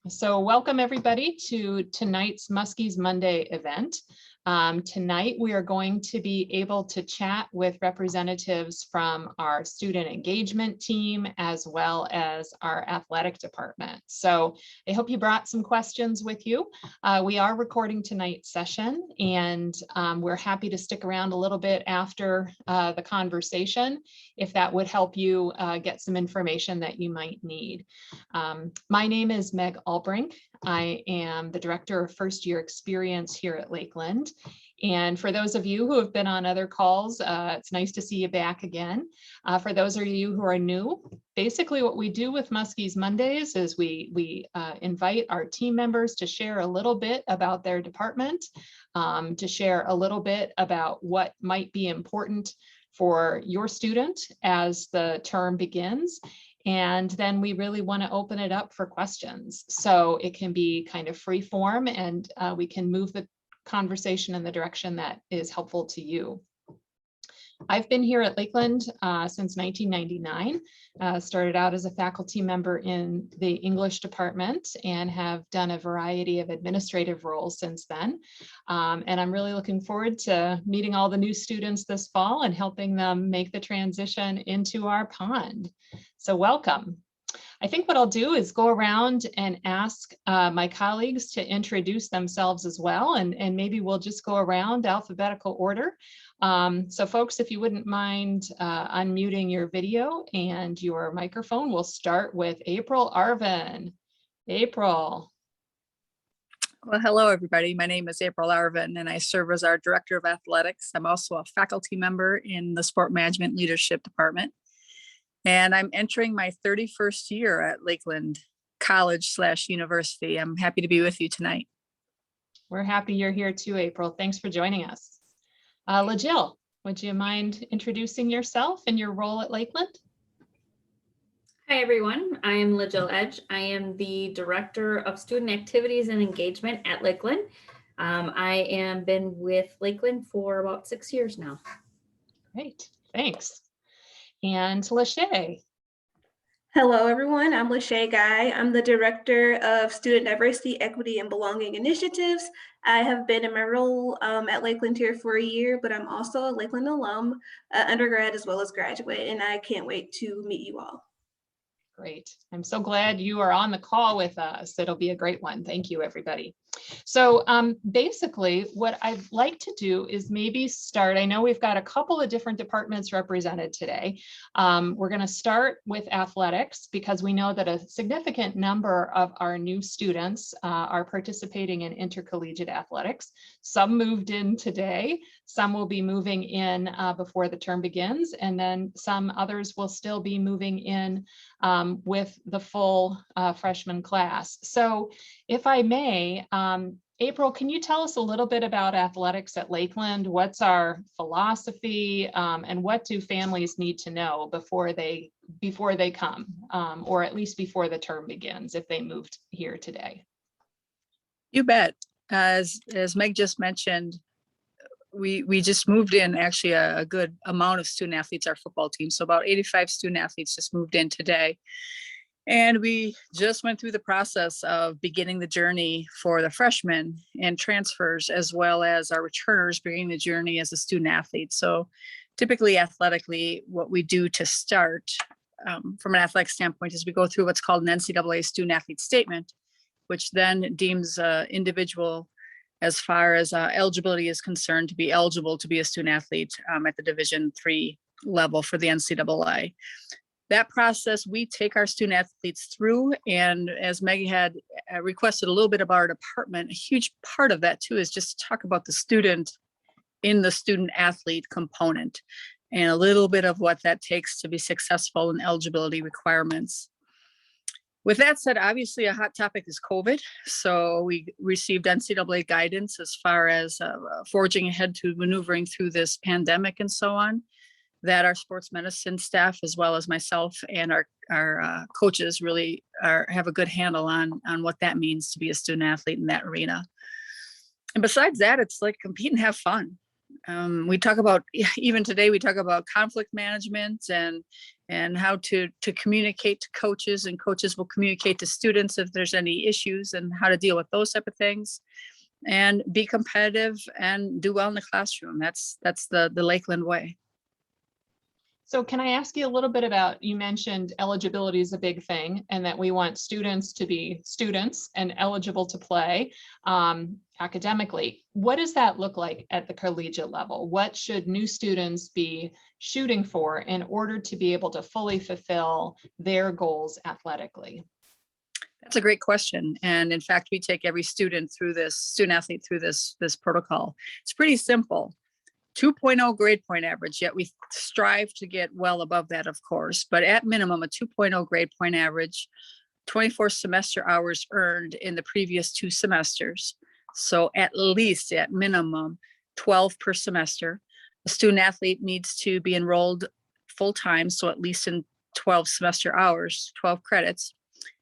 So welcome everybody to tonight's Muskies Monday event. Tonight we are going to be able to chat with representatives from our student engagement team as well as our athletic department. So I hope you brought some questions with you. We are recording tonight's session and we're happy to stick around a little bit after the conversation if that would help you get some information that you might need. My name is Meg Albrink. I am the Director of First Year Experience here at Lakeland. And for those of you who have been on other calls, it's nice to see you back again. For those of you who are new, basically what we do with Muskies Mondays is we invite our team members to share a little bit about their department, to share a little bit about what might be important for your student as the term begins. And then we really want to open it up for questions. So it can be kind of free form and we can move the conversation in the direction that is helpful to you. I've been here at Lakeland since 1999, started out as a faculty member in the English department and have done a variety of administrative roles since then. And I'm really looking forward to meeting all the new students this fall and helping them make the transition into our pond. So welcome. I think what I'll do is go around and ask my colleagues to introduce themselves as well, and maybe we'll just go around alphabetical order. So folks, if you wouldn't mind unmuting your video and your microphone, we'll start with April Arvin. April. Well, hello, everybody. My name is April Arvin, and I serve as our Director of Athletics. I'm also a faculty member in the Sport Management Leadership Department. And I'm entering my 31st year at Lakeland College/University. I'm happy to be with you tonight. We're happy you're here too, April. Thanks for joining us. LaJill, would you mind introducing yourself and your role at Lakeland? Hi, everyone. I am LaJill Edge. I am the Director of Student Activities and Engagement at Lakeland. I am been with Lakeland for about 6 years now. Great, thanks. And LeShay. Hello, everyone. I'm LeShay Guy. I'm the Director of Student Diversity, Equity, and Belonging Initiatives. I have been in my role at Lakeland here for a year, but I'm also a Lakeland alum, undergrad as well as graduate, and I can't wait to meet you all. Great. I'm so glad you are on the call with us. It'll be a great one. Thank you, everybody. So basically, what I'd like to do is maybe start. I know we've got a couple of different departments represented today. We're going to start with athletics because we know that a significant number of our new students are participating in intercollegiate athletics. Some moved in today. Some will be moving in before the term begins, and then some others will still be moving in with the full freshman class. So if I may, April, can you tell us a little bit about athletics at Lakeland? What's our philosophy and what do families need to know before they come, or at least before the term begins if they moved here today? You bet. As Meg just mentioned, we just moved in actually a good amount of student athletes, our football team. So about 85 student athletes just moved in today. And we just went through the process of beginning the journey for the freshmen and transfers, as well as our returners beginning the journey as a student athlete. So typically athletically, what we do to start from an athletic standpoint is we go through what's called an NCAA student athlete statement, which then deems individual as far as eligibility is concerned to be eligible to be a student athlete at the Division III level for the NCAA. That process, we take our student athletes through, and as Maggie had requested a little bit about our department, a huge part of that too is just to talk about the student in the student athlete component and a little bit of what that takes to be successful in eligibility requirements. With that said, obviously a hot topic is COVID. So we received NCAA guidance as far as forging ahead to maneuvering through this pandemic and so on, that our sports medicine staff, as well as myself and our coaches really have a good handle on what that means to be a student athlete in that arena. And besides that, it's like compete and have fun. We talk about, even today, we talk about conflict management and how to communicate to coaches, and coaches will communicate to students if there's any issues and how to deal with those type of things, and be competitive and do well in the classroom. That's the Lakeland way. So can I ask you a little bit about, you mentioned eligibility is a big thing and that we want students to be students and eligible to play academically. What does that look like at the collegiate level? What should new students be shooting for in order to be able to fully fulfill their goals athletically? That's a great question. And in fact, we take every student athlete through this protocol. It's pretty simple. 2.0 grade point average, yet we strive to get well above that, of course, but at minimum, a 2.0 grade point average, 24 semester hours earned in the previous 2 semesters. So at least, at minimum, 12 per semester. A student athlete needs to be enrolled full-time, so at least in 12 semester hours, 12 credits.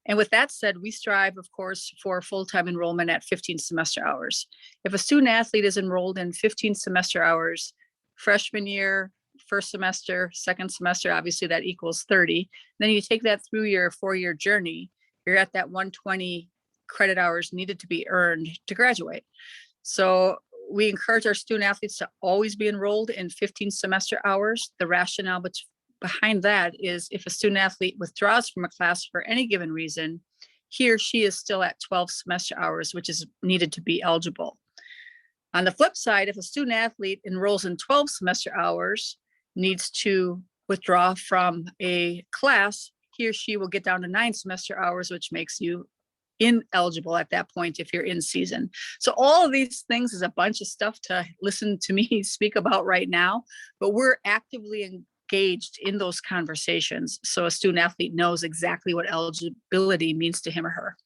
And with that said, we strive, of course, for full-time enrollment at 15 semester hours. If a student athlete is enrolled in 15 semester hours, freshman year, first semester, second semester, obviously that equals 30. Then you take that through your 4-year journey, you're at that 120 credit hours needed to be earned to graduate. So we encourage our student athletes to always be enrolled in 15 semester hours. The rationale behind that is if a student athlete withdraws from a class for any given reason, he or she is still at 12 semester hours, which is needed to be eligible. On the flip side, if a student athlete enrolls in 12 semester hours, needs to withdraw from a class, he or she will get down to 9 semester hours, which makes you ineligible at that point if you're in season. So all of these things is a bunch of stuff to listen to me speak about right now, but we're actively engaged in those conversations so a student athlete knows exactly what eligibility means to him or her.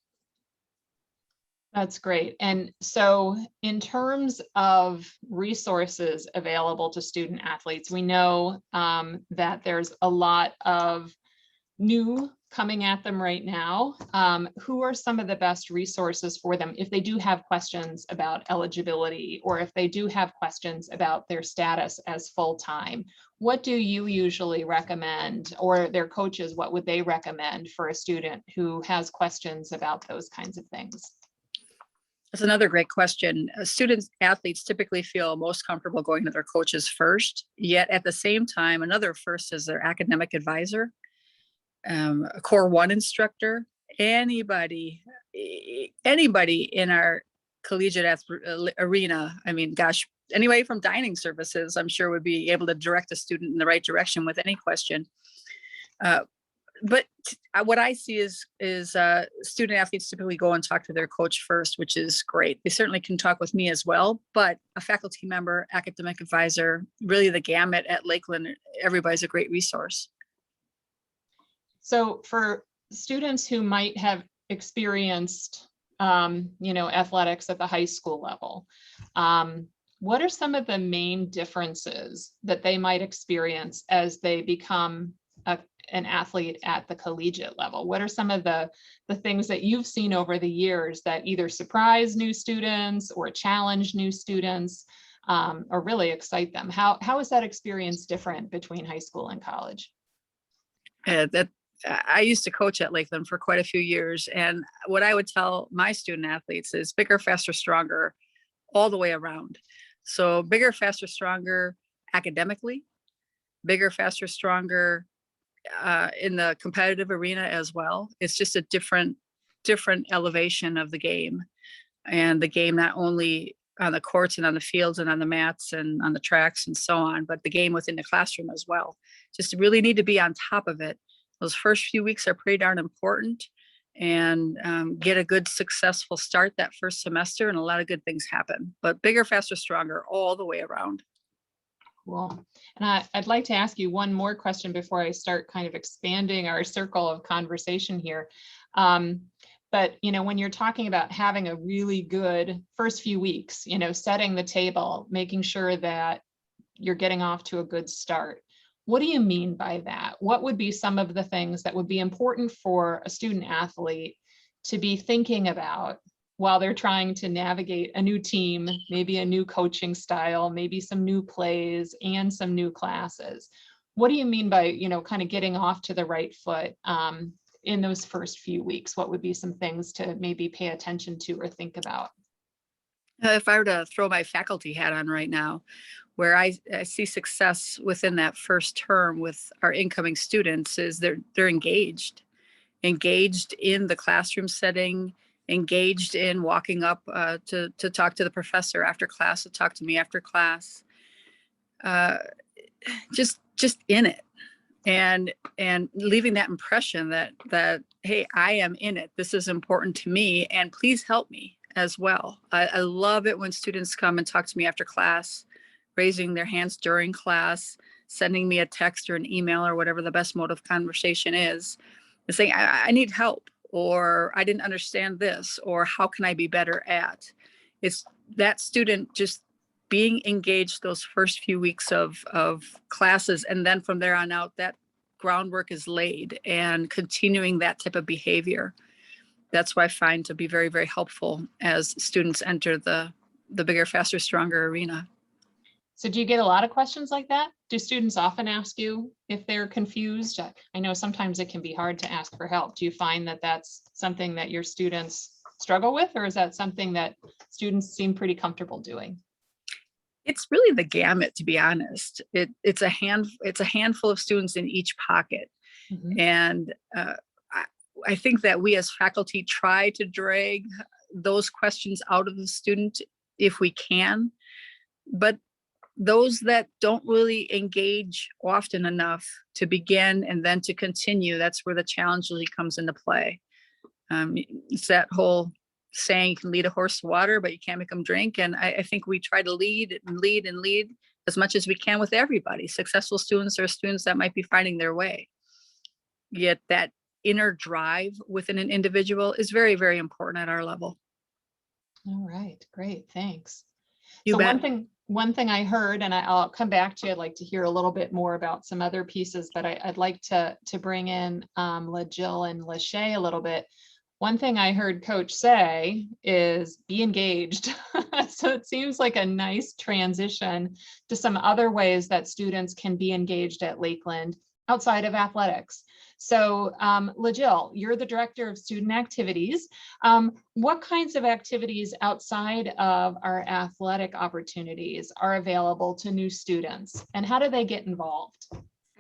That's great. And so in terms of resources available to student athletes, we know that there's a lot of new coming at them right now. Who are some of the best resources for them if they do have questions about eligibility, or if they do have questions about their status as full-time? What do you usually recommend, or their coaches, what would they recommend for a student who has questions about those kinds of things? That's another great question. Students, athletes typically feel most comfortable going to their coaches first, yet at the same time, another first is their academic advisor, a Core 1 instructor, anybody in our collegiate arena. I mean, gosh, anybody from dining services, I'm sure would be able to direct a student in the right direction with any question. But what I see is student athletes typically go and talk to their coach first, which is great. They certainly can talk with me as well, but a faculty member, academic advisor, really the gamut at Lakeland, everybody's a great resource. So for students who might have experienced, athletics at the high school level, what are some of the main differences that they might experience as they become an athlete at the collegiate level? What are some of the things that you've seen over the years that either surprise new students or challenge new students, or really excite them? How is that experience different between high school and college? I used to coach at Lakeland for quite a few years, and what I would tell my student athletes is bigger, faster, stronger all the way around. So bigger, faster, stronger academically, bigger, faster, stronger in the competitive arena as well. It's just a different elevation of the game, and the game not only on the courts and on the fields and on the mats and on the tracks and so on, but the game within the classroom as well. Just really need to be on top of it. Those first few weeks are pretty darn important, and get a good successful start that first semester, and a lot of good things happen. But bigger, faster, stronger all the way around. Cool. And I'd like to ask you one more question before I start kind of expanding our circle of conversation here. But, when you're talking about having a really good first few weeks, setting the table, making sure that you're getting off to a good start, what do you mean by that? What would be some of the things that would be important for a student athlete to be thinking about while they're trying to navigate a new team, maybe a new coaching style, maybe some new plays and some new classes. What do you mean by, you know, kind of getting off to the right foot in those first few weeks? What would be some things to maybe pay attention to or think about? If I were to throw my faculty hat on right now, where I see success within that first term with our incoming students is they're engaged in the classroom setting, engaged in walking up to talk to the professor after class, to talk to me after class, just in it, and leaving that impression that hey, I am in it. This is important to me, and please help me as well. I love it when students come and talk to me after class, raising their hands during class, sending me a text or an email or whatever the best mode of conversation is, and saying, I need help, or I didn't understand this, or how can I be better at? It's that student just being engaged those first few weeks of classes. And then from there on out, that groundwork is laid, and continuing that type of behavior. That's what I find to be very, very helpful as students enter the bigger, faster, stronger arena. So do you get a lot of questions like that? Do students often ask you if they're confused? I know sometimes it can be hard to ask for help. Do you find that that's something that your students struggle with, or is that something that students seem pretty comfortable doing? It's really the gamut, to be honest. It's a handful of students in each pocket. Mhm. And I think that we as faculty try to drag those questions out of the student if we can, but those that don't really engage often enough to begin and then to continue, that's where the challenge really comes into play. It's that whole saying, you can lead a horse to water, but you can't make them drink. And I think we try to lead and lead and lead as much as we can with everybody. Successful students are students that might be finding their way. Yet that inner drive within an individual is very, very important at our level. All right, great, thanks. You So bet. one thing I heard, and I'll come back to you, I'd like to hear a little bit more about some other pieces, but I'd like to bring in Jill and LeShay a little bit. One thing I heard Coach say is be engaged. So it seems like a nice transition to some other ways that students can be engaged at Lakeland outside of athletics. So LaJill, you're the director of student activities. What kinds of activities outside of our athletic opportunities are available to new students, and how do they get involved?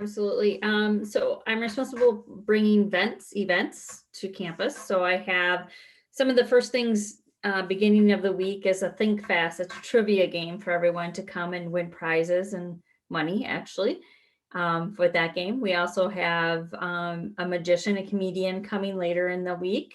Absolutely. So I'm responsible for bringing events to campus. So I have some of the first things beginning of the week is a Think Fast. It's a trivia game for everyone to come and win prizes and money, actually. For that game. We also have a magician, a comedian coming later in the week.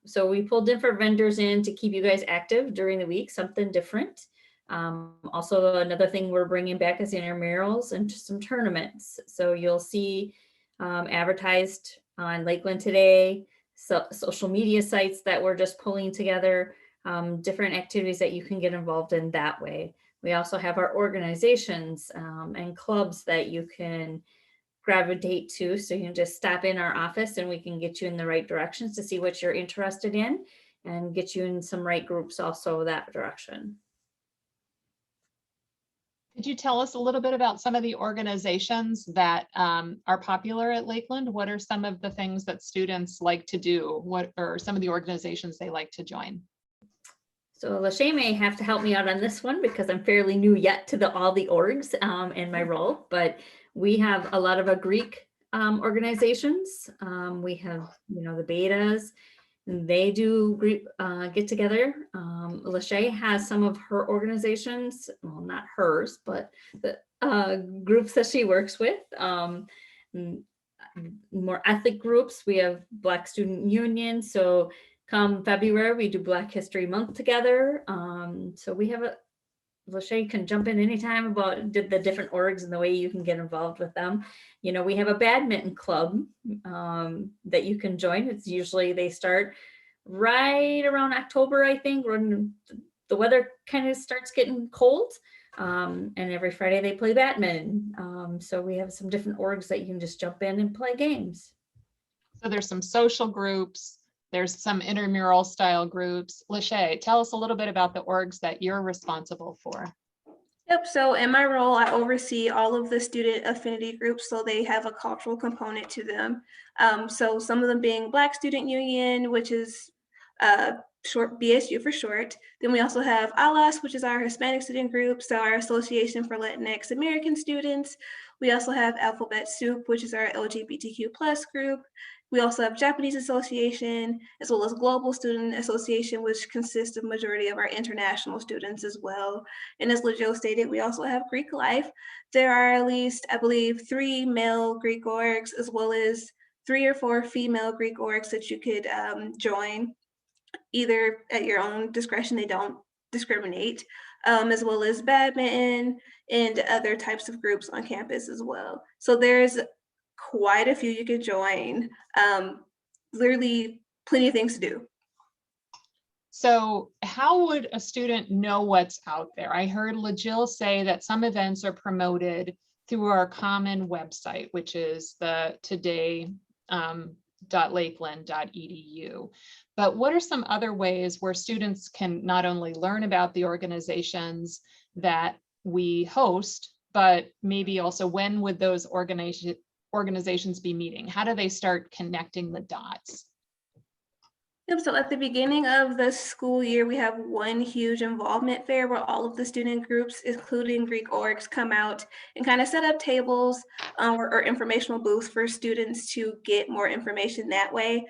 So we pull different vendors in to keep you guys active during the week, something different. Also, another thing we're bringing back is intramurals and just some tournaments. So you'll see advertised on Lakeland Today, social media sites that we're just pulling together, different activities that you can get involved in that way. We also have our organizations and clubs that you can gravitate to. So you can just stop in our office and we can get you in the right directions to see what you're interested in and get you in some right groups also that direction. Could you tell us a little bit about some of the organizations that are popular at Lakeland? What are some of the things that students like to do? What are some of the organizations they like to join? So LeShay may have to help me out on this one because I'm fairly new yet to all the orgs in my role, but we have a lot of Greek organizations. We have, the betas, they do group get together. LeShay has some of her organizations, well, not hers, but the groups that she works with. More ethnic groups. We have Black Student Union. So come February, we do Black History Month together. So we have LeShay can jump in anytime about the different orgs and the way you can get involved with them. We have a badminton club that you can join. It's usually they start right around October, I think, when the weather kind of starts getting cold. And every Friday they play badminton. So we have some different orgs that you can just jump in and play games. So there's some social groups, There's some intramural style groups. LeShay, tell us a little bit about the orgs that you're responsible for. Yep, so in my role, I oversee all of the student affinity groups, so they have a cultural component to them. So some of them being Black Student Union, which is short BSU for short. Then we also have ALAS, which is our Hispanic student group, so our Association for Latinx American Students. We also have Alphabet Soup, which is our LGBTQ plus group. We also have Japanese Association, as well as Global Student Association, which consists of majority of our international students as well. And as LeJo stated, we also have Greek Life. There are at least, I believe, 3 male Greek orgs, as well as 3 or 4 female Greek orgs that you could join, either at your own discretion. They don't discriminate, as well as badminton and other types of groups on campus as well. So there's quite a few you could join. Literally plenty of things to do. So how would a student know what's out there? I heard LaJill say that some events are promoted through our common website, which is the today.lakeland.edu. But what are some other ways where students can not only learn about the organizations that we host, but maybe also when would those organizations be meeting? How do they start connecting the dots? Yep, so at the beginning of the school year, we have one huge involvement fair where all of the student groups, including Greek orgs, come out and kind of set up tables or informational booths for students to get more information that way.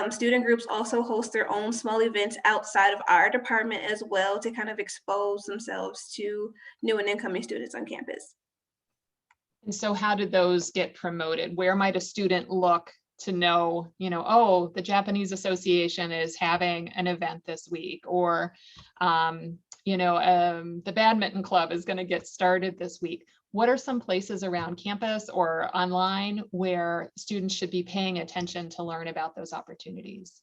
Student groups also host their own small events outside of our department as well to kind of expose themselves to new and incoming students on campus. And so how did those get promoted? Where might a student look to know, oh, the Japanese Association is having an event this week, or, the badminton club is going to get started this week? What are some places around campus or online where students should be paying attention to learn about those opportunities?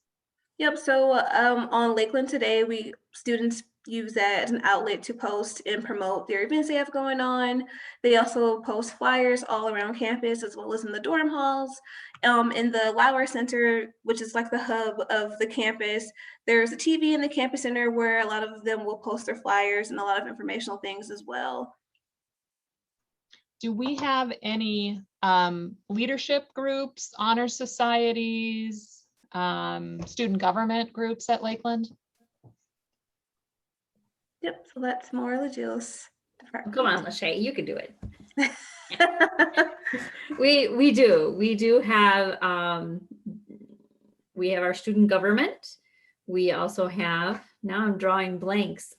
Yep, so on Lakeland Today, students use that as an outlet to post and promote their events they have going on. They also post flyers all around campus as well as in the dorm halls. In the Lauer Center, which is like the hub of the campus, there's a TV in the campus center where a lot of them will post their flyers and a lot of informational things as well. Do we have any leadership groups, honor societies, student government groups at Lakeland? Yep, so that's more LaJill's department. Come on, LeShay, you can do it. We do have we have our student government. We also have, now I'm drawing blanks.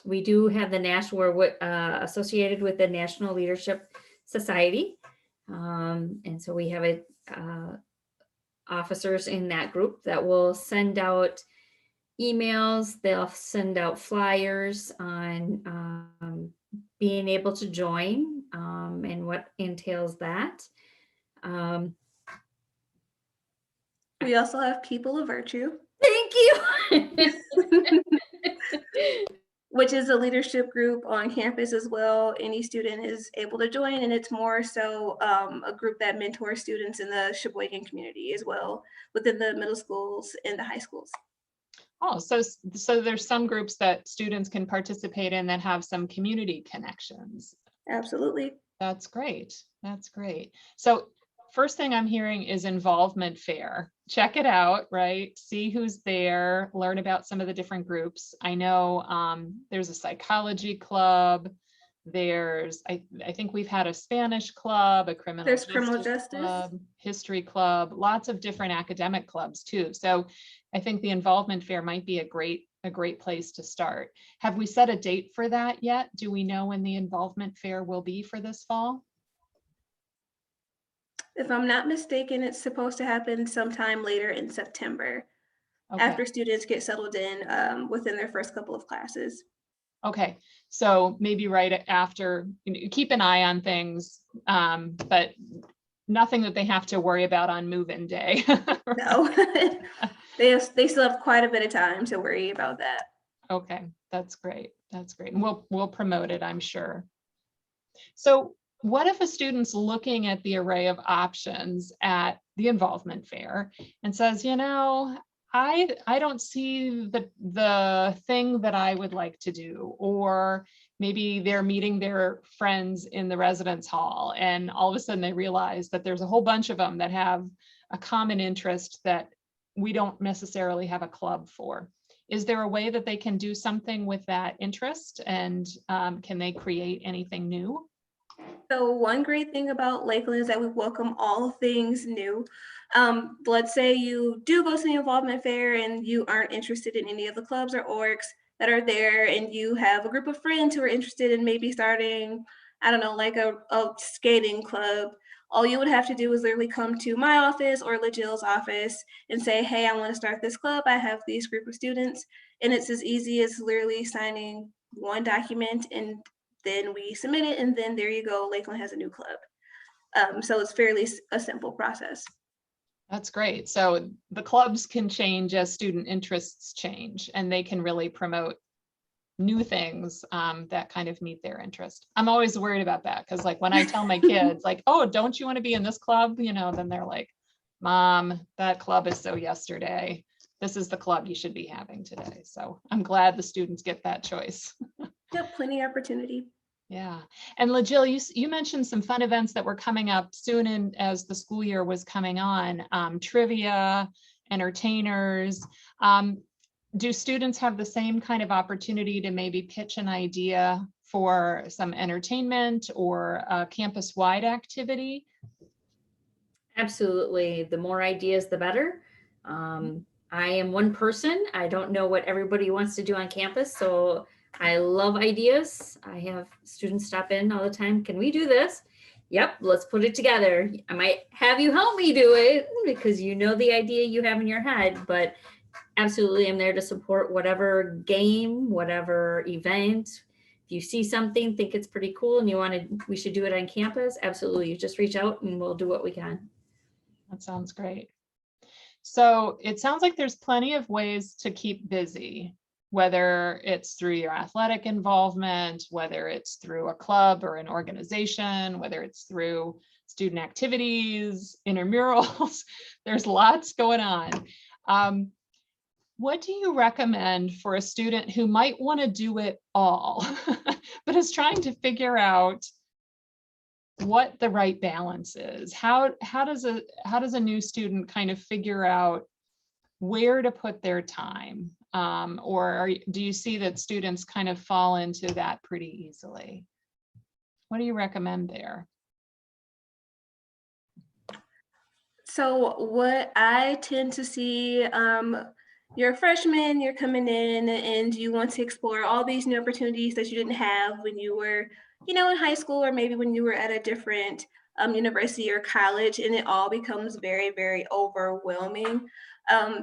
We do have the national, we're associated with the National Leadership Society. And so we have officers in that group that will send out emails. They'll send out flyers on being able to join and what entails that. We also have People of Virtue. Thank you. Which is a leadership group on campus as well. Any student is able to join, and it's more so a group that mentors students in the Sheboygan community as well, within the middle schools and the high schools. Oh, so there's some groups that students can participate in that have some community connections. Absolutely. That's great. That's great. So first thing I'm hearing is involvement fair. Check it out, right? See who's there, learn about some of the different groups. I know there's a psychology club. There's, I think we've had a Spanish club, a criminal justice club, history club, lots of different academic clubs too. So I think the involvement fair might be a great place to start. Have we set a date for that yet? Do we know when the involvement fair will be for this fall? If I'm not mistaken, it's supposed to happen sometime later in September, Okay. after students get settled in within their first couple of classes. Okay, so maybe right after, keep an eye on things, but nothing that they have to worry about on move-in day. No, they still have quite a bit of time to worry about that. Okay, that's great. That's great. And we'll promote it, I'm sure. So what if a student's looking at the array of options at the involvement fair and says, you know, I don't see the thing that I would like to do, or maybe they're meeting their friends in the residence hall and all of a sudden they realize that there's a whole bunch of them that have a common interest that we don't necessarily have a club for. Is there a way that they can do something with that interest, and can they create anything new? So one great thing about Lakeland is that we welcome all things new. Let's say you do go to the involvement fair and you aren't interested in any of the clubs or orgs that are there, and you have a group of friends who are interested in maybe starting, I don't know, like a skating club. All you would have to do is literally come to my office or LaJill's office and say, hey, I want to start this club. I have these group of students. And it's as easy as literally signing one document, and then we submit it, and then there you go, Lakeland has a new club. So it's fairly a simple process. That's great. So the clubs can change as student interests change, and they can really promote new things that kind of meet their interest. I'm always worried about that, because like when I tell my kids like, oh, don't you want to be in this club? You know, then they're like, Mom, that club is so yesterday. This is the club you should be having today. So I'm glad the students get that choice. Yep, plenty of opportunity. Yeah. And LaJill, you mentioned some fun events that were coming up soon in, as the school year was coming on, trivia, entertainers. Do students have the same kind of opportunity to maybe pitch an idea for some entertainment or a campus-wide activity? Absolutely. The more ideas, the better. I am one person. I don't know what everybody wants to do on campus, so I love ideas. I have students stop in all the time. Can we do this? Yep, let's put it together. I might have you help me do it because you know the idea you have in your head, but absolutely I'm there to support whatever game, whatever event. If you see something, think it's pretty cool and we should do it on campus, absolutely. You just reach out and we'll do what we can. That sounds great. So it sounds like there's plenty of ways to keep busy, whether it's through your athletic involvement, whether it's through a club or an organization, whether it's through student activities, intramurals. There's lots going on. What do you recommend for a student who might want to do it all, but is trying to figure out what the right balance is? How does a new student kind of figure out where to put their time? Do you see that students kind of fall into that pretty easily? What do you recommend there? So what I tend to see, you're a freshman, you're coming in and you want to explore all these new opportunities that you didn't have when you were, in high school, or maybe when you were at a different university or college, and it all becomes very, very overwhelming.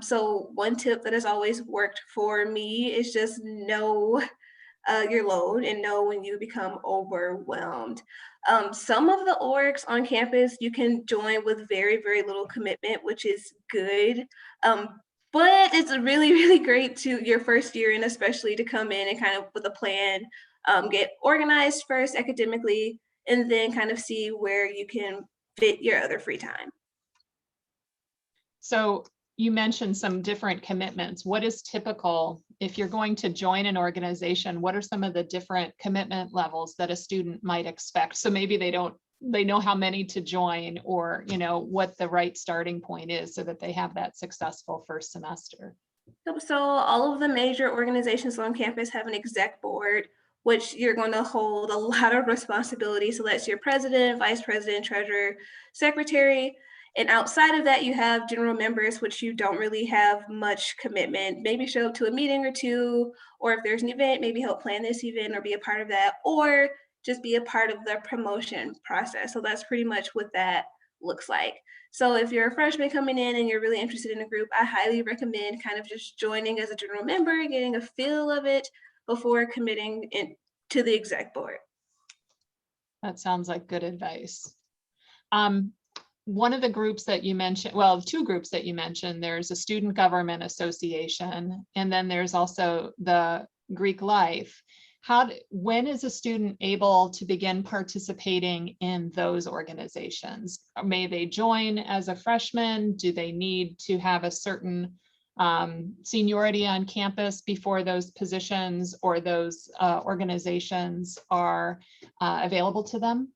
So one tip that has always worked for me is just know your load and know when you become overwhelmed. Some of the orgs on campus you can join with very, very little commitment, which is good. But it's really, really great to your first year, and especially to come in and kind of with a plan, get organized first academically, and then kind of see where you can fit your other free time. So you mentioned some different commitments. What is typical if you're going to join an organization? What are some of the different commitment levels that a student might expect? So maybe they know how many to join, or what the right starting point is so that they have that successful first semester. So all of the major organizations on campus have an exec board, which you're going to hold a lot of responsibility. So that's your president, vice president, treasurer, secretary. And outside of that, you have general members, which you don't really have much commitment. Maybe show up to a meeting or two, or if there's an event, maybe help plan this event or be a part of that, or just be a part of the promotion process. So that's pretty much what that looks like. So if you're a freshman coming in and you're really interested in a group, I highly recommend kind of just joining as a general member, getting a feel of it before committing to the exec board. That sounds like good advice. One of the groups that you mentioned, well, two groups that you mentioned, there's a student government association, and then there's also the Greek life. when is a student able to begin participating in those organizations? May they join as a freshman? Do they need to have a certain seniority on campus before those positions or those organizations are available to them?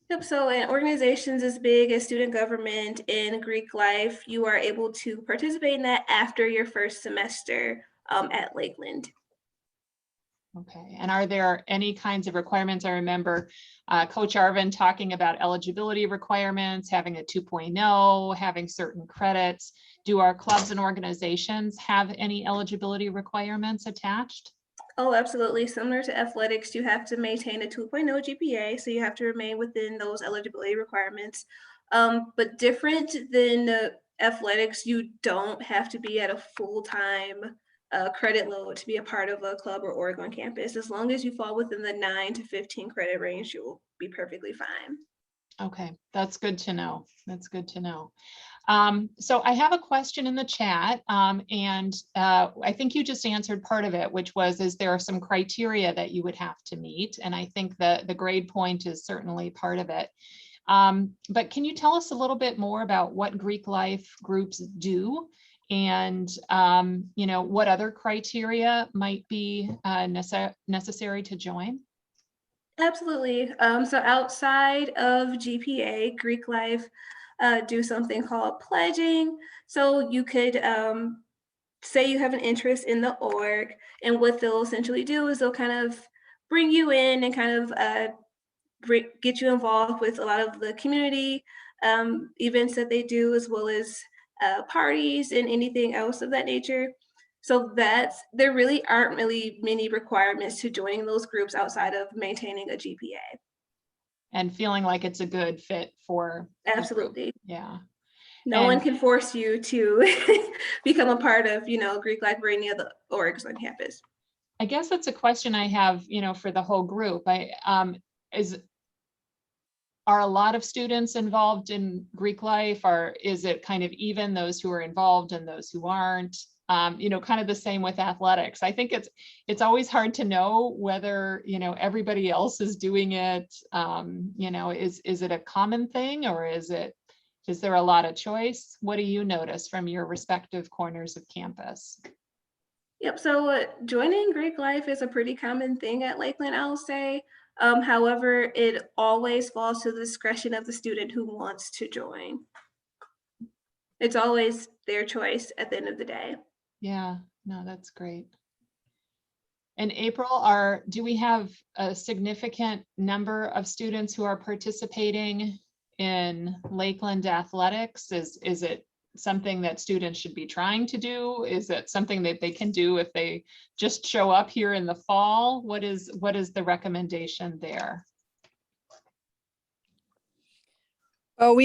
Yep, so in organizations as big as student government and Greek life, you are able to participate in that after your first semester at Lakeland. Okay, and are there any kinds of requirements? I remember Coach Arvin talking about eligibility requirements, having a 2.0, having certain credits. Do our clubs and organizations have any eligibility requirements attached? Oh, absolutely. Similar to athletics, you have to maintain a 2.0 GPA, so you have to remain within those eligibility requirements. But different than athletics, you don't have to be at a full-time credit load to be a part of a club or org on campus. As long as you fall within the 9 to 15 credit range, you'll be perfectly fine. Okay, that's good to know. That's good to know. So I have a question in the chat, and I think you just answered part of it, which was, is there some criteria that you would have to meet? And I think the grade point is certainly part of it. But can you tell us a little bit more about what Greek life groups do, and what other criteria might be necessary to join? Absolutely. So outside of GPA, Greek life do something called pledging. So you could say you have an interest in the org, and what they'll essentially do is they'll kind of bring you in and kind of get you involved with a lot of the community events that they do, as well as parties and anything else of that nature. So there really aren't really many requirements to joining those groups outside of maintaining a GPA. And feeling like it's a good fit for the group. Absolutely. Yeah. No one can force you to become a part of, Greek life or any of the orgs on campus. I guess that's a question I have, for the whole group. Are a lot of students involved in Greek life, or is it kind of even, those who are involved and those who aren't? Kind of the same with athletics. I think it's always hard to know whether, everybody else is doing it. Is it a common thing, or is there a lot of choice? What do you notice from your respective corners of campus? Yep, so joining Greek life is a pretty common thing at Lakeland, I'll say. However, it always falls to the discretion of the student who wants to join. It's always their choice at the end of the day. Yeah, no, that's great. And April, do we have a significant number of students who are participating in Lakeland athletics? Is it something that students should be trying to do? Is it something that they can do if they just show up here in the fall? What is the recommendation there? Well,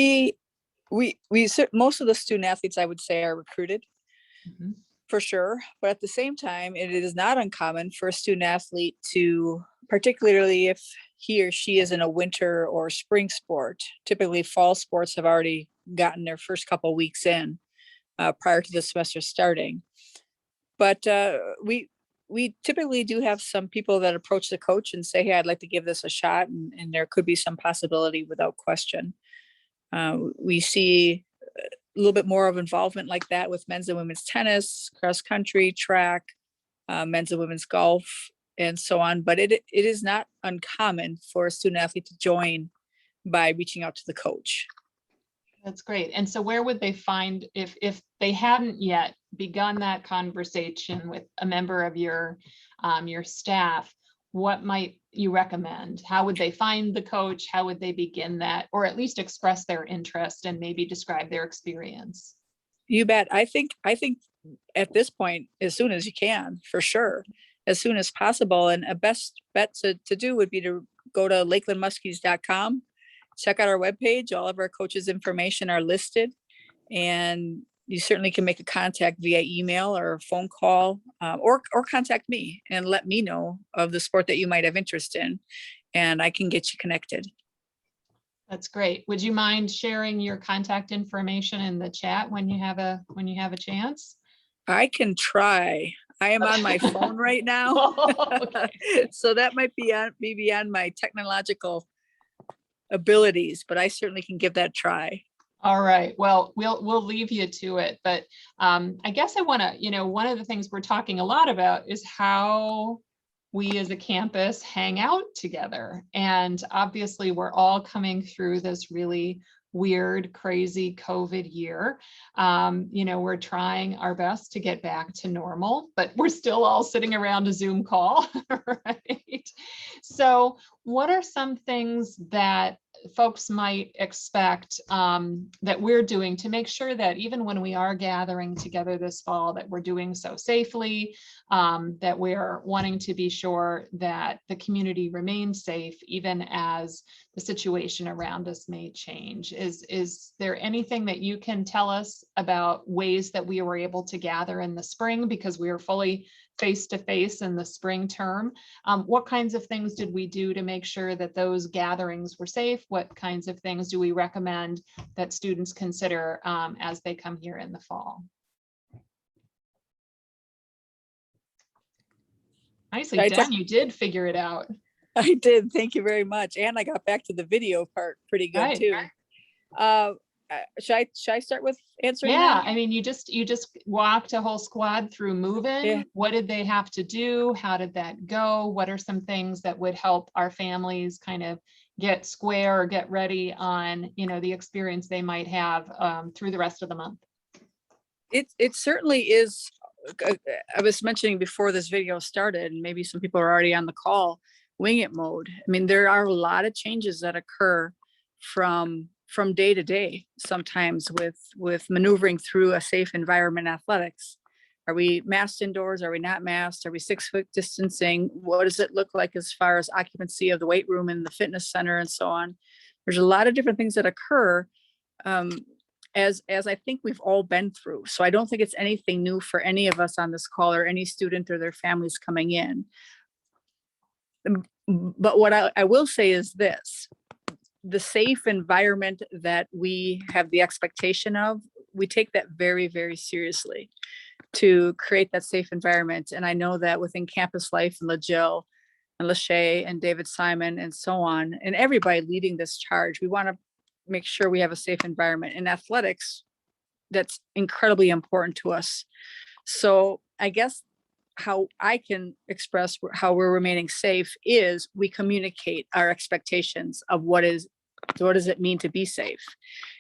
most of the student athletes, I would say, are recruited. Mm-hmm. For sure. But at the same time, it is not uncommon for a student athlete to, particularly if he or she is in a winter or spring sport, typically fall sports have already gotten their first couple of weeks in prior to the semester starting. But we typically do have some people that approach the coach and say, hey, I'd like to give this a shot. And there could be some possibility without question. We see a little bit more of involvement like that with men's and women's tennis, cross country, track, men's and women's golf, and so on. But it is not uncommon for a student athlete to join by reaching out to the coach. That's great. And so where would they find, if they hadn't yet begun that conversation with a member of your staff, what might you recommend? How would they find the coach? How would they begin that, or at least express their interest and maybe describe their experience? You bet. I think at this point, as soon as you can, for sure, as soon as possible. And a best bet to do would be to go to lakelandmuskies.com, check out our webpage. All of our coaches' information are listed, and you certainly can make a contact via email or phone call, or contact me and let me know of the sport that you might have interest in, and I can get you connected. That's great. Would you mind sharing your contact information in the chat when you have a chance? I can try. I am on my phone right now. Okay. So that might be beyond my technological abilities, but I certainly can give that a try. All right. Well, we'll leave you to it, but I guess I want to, one of the things we're talking a lot about is how we as a campus hang out together. And obviously we're all coming through this really weird, crazy COVID year. We're trying our best to get back to normal, but we're still all sitting around a Zoom call, right? So what are some things that folks might expect that we're doing to make sure that even when we are gathering together this fall, that we're doing so safely, that we're wanting to be sure that the community remains safe, even as the situation around us may change? Is there anything that you can tell us about ways that we were able to gather in the spring, because we were fully face-to-face in the spring term? What kinds of things did we do to make sure that those gatherings were safe? What kinds of things do we recommend that students consider as they come here in the fall? Nicely done. You did figure it out. I did. Thank you very much. And I got back to the video part pretty good too. Should I start with answering? Yeah, that? I mean, you just walked a whole squad through move-in. Yeah. What did they have to do? How did that go? What are some things that would help our families kind of get square or get ready on, the experience they might have through the rest of the month? It certainly is. I was mentioning before this video started, and maybe some people are already on the call, wing it mode. I mean, there are a lot of changes that occur from day to day, sometimes with maneuvering through a safe environment athletics. Are we masked indoors? Are we not masked? Are we 6 foot distancing? What does it look like as far as occupancy of the weight room and the fitness center and so on? There's a lot of different things that occur as I think we've all been through. So I don't think it's anything new for any of us on this call or any student or their families coming in. But what I will say is this: the safe environment that we have the expectation of, we take that very, very seriously to create that safe environment. And I know that within Campus Life and LaJill and LeShay and David Simon and so on, and everybody leading this charge, we want to make sure we have a safe environment. In athletics, that's incredibly important to us. So I guess how I can express how we're remaining safe is we communicate our expectations of what does it mean to be safe.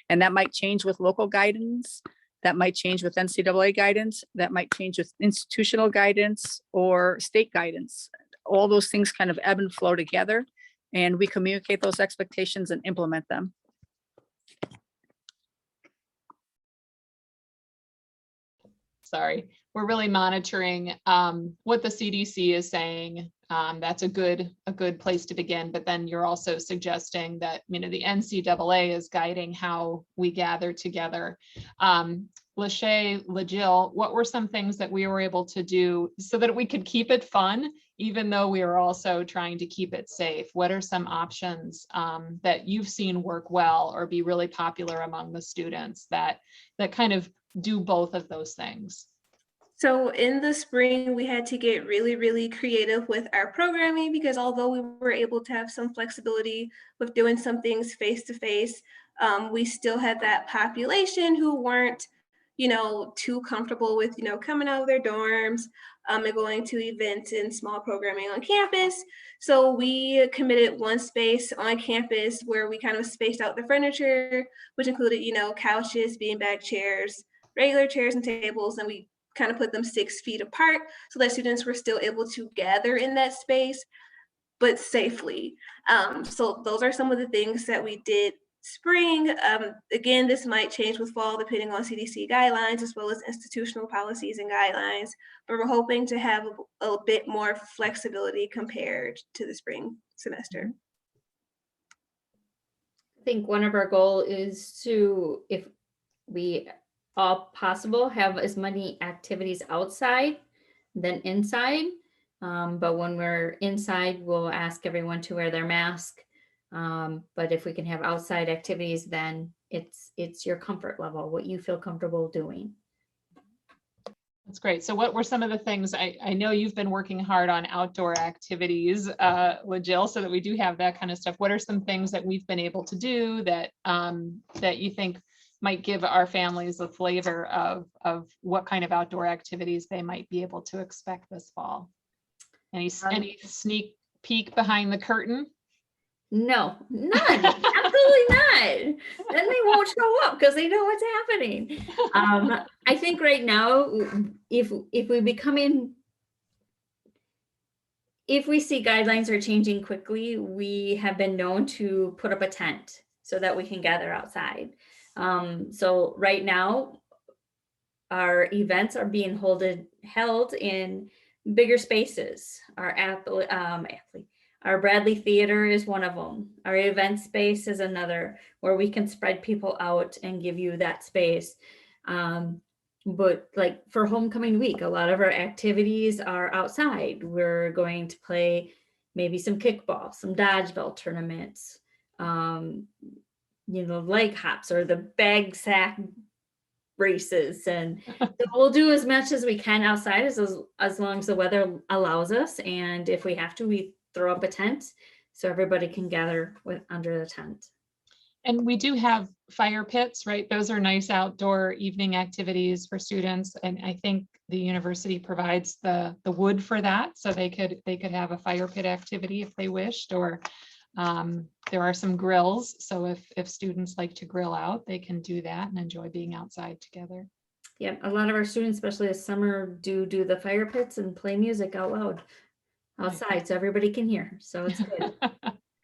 And that might change with local guidance, that might change with NCAA guidance, that might change with institutional guidance or state guidance. All those things kind of ebb and flow together, and we communicate those expectations and implement them. Sorry, we're really monitoring what the CDC is saying. That's a good place to begin. But then you're also suggesting that the NCAA is guiding how we gather together. LeShay, LaJill, what were some things that we were able to do so that we could keep it fun, even though we are also trying to keep it safe? What are some options that you've seen work well or be really popular among the students that kind of do both of those things? So in the spring, we had to get really, really creative with our programming, because although we were able to have some flexibility with doing some things face-to-face, we still had that population who weren't, too comfortable with, coming out of their dorms and going to events and small programming on campus. So we committed one space on campus where we kind of spaced out the furniture, which included, couches, beanbag chairs, regular chairs and tables, and we kind of put them 6 feet apart so that students were still able to gather in that space, but safely. So those are some of the things that we did spring. Again, this might change with fall depending on CDC guidelines as well as institutional policies and guidelines, but we're hoping to have a bit more flexibility compared to the spring semester. I think one of our goals is to, if we all possible, have as many activities outside than inside. But when we're inside, we'll ask everyone to wear their mask. But if we can have outside activities, then it's your comfort level, what you feel comfortable doing. That's great. So what were some of the things, I know you've been working hard on outdoor activities, LaJill, so that we do have that kind of stuff. What are some things that we've been able to do that that you think might give our families a flavor of what kind of outdoor activities they might be able to expect this fall? Any sneak peek behind the curtain? No, none, absolutely not. Then they won't show up because they know what's happening. I think right now, if we see guidelines are changing quickly, we have been known to put up a tent so that we can gather outside. So right now, our events are being held in bigger spaces. Our Bradley Theater is one of them. Our event space is another, where we can spread people out and give you that space. But like for homecoming week, a lot of our activities are outside. We're going to play maybe some kickball, some dodgeball tournaments, leg hops or the bag sack races. And so we'll do as much as we can outside as long as the weather allows us. And if we have to, we throw up a tent so everybody can gather under the tent. And we do have fire pits, right? Those are nice outdoor evening activities for students. And I think the university provides the wood for that. So they could have a fire pit activity if they wished, or there are some grills. So if students like to grill out, they can do that and enjoy being outside together. Yeah, a lot of our students, especially this summer, do the fire pits and play music out loud outside so everybody can hear. So it's good.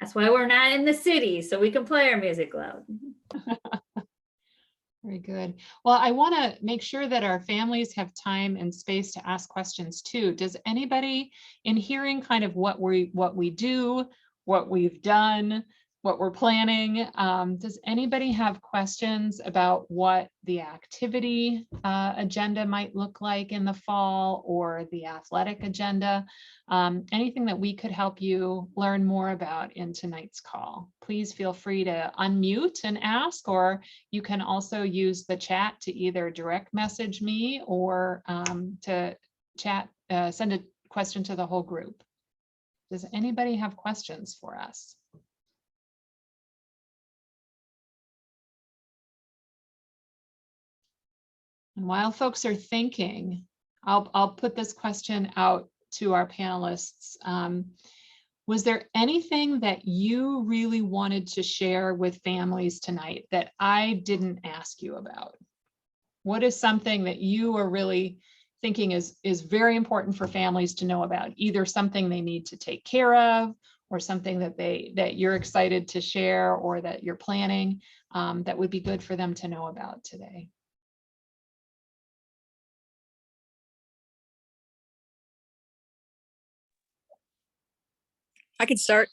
That's why we're not in the city, so we can play our music loud. Very good. Well, I want to make sure that our families have time and space to ask questions too. Does anybody, in hearing kind of what we do, what we've done, what we're planning, does anybody have questions about what the activity agenda might look like in the fall, or the athletic agenda? Anything that we could help you learn more about in tonight's call? Please feel free to unmute and ask, or you can also use the chat to either direct message me or to chat, send a question to the whole group. Does anybody have questions for us? And while folks are thinking, I'll put this question out to our panelists. Was there anything that you really wanted to share with families tonight that I didn't ask you about? What is something that you are really thinking is very important for families to know about? Either something they need to take care of, or something that you're excited to share, or that you're planning that would be good for them to know about today? I can start.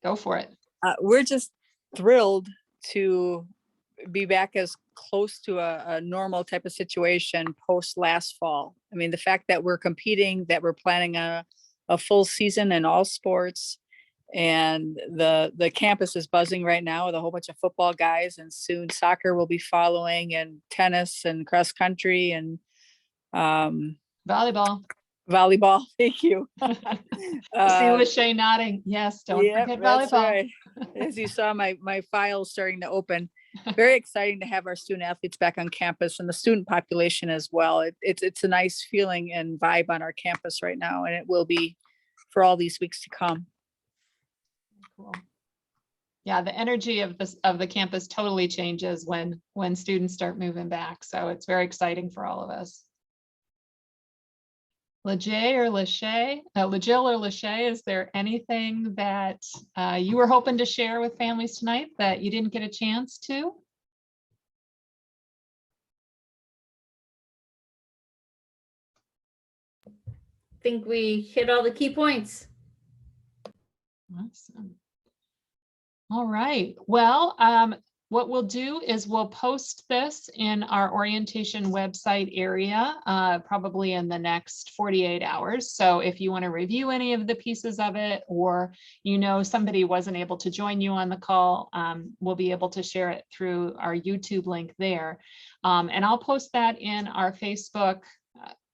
Go for it. We're just thrilled to be back as close to a normal type of situation post last fall. I mean, the fact that we're competing, that we're planning a full season in all sports, and the campus is buzzing right now with a whole bunch of football guys, and soon soccer will be following, and tennis and cross country and Volleyball. Thank you. See LeShay nodding. Yes, don't forget volleyball. Right. As you saw, my file starting to open. Very exciting to have our student athletes back on campus, and the student population as well. It's a nice feeling and vibe on our campus right now, and it will be for all these weeks to come. Cool. Yeah, the energy of the campus totally changes when students start moving back. So it's very exciting for all of us. LeJay or LeShay, LaJill or LeShay, is there anything that you were hoping to share with families tonight that you didn't get a chance to? I think we hit all the key points. Awesome. All right. Well, what we'll do is we'll post this in our orientation website area, probably in the next 48 hours. So if you want to review any of the pieces of it, or somebody wasn't able to join you on the call, we'll be able to share it through our YouTube link there. And I'll post that in our Facebook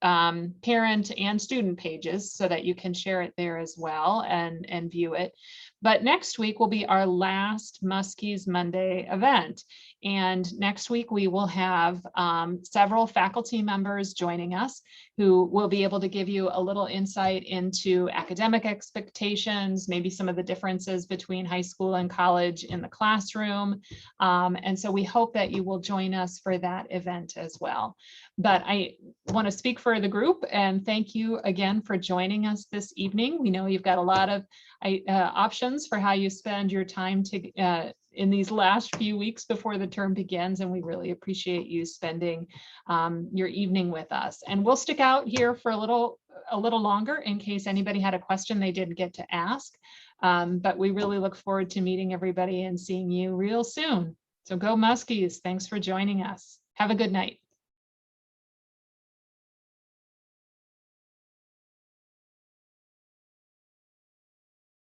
parent and student pages so that you can share it there as well and view it. But next week will be our last Muskies Monday event. And next week we will have several faculty members joining us who will be able to give you a little insight into academic expectations, maybe some of the differences between high school and college in the classroom. And so we hope that you will join us for that event as well. But I want to speak for the group and thank you again for joining us this evening. We know you've got a lot of options for how you spend your time in these last few weeks before the term begins, and we really appreciate you spending your evening with us. And we'll stick out here for a little longer in case anybody had a question they didn't get to ask. But we really look forward to meeting everybody and seeing you real soon. So go Muskies. Thanks for joining us. Have a good night.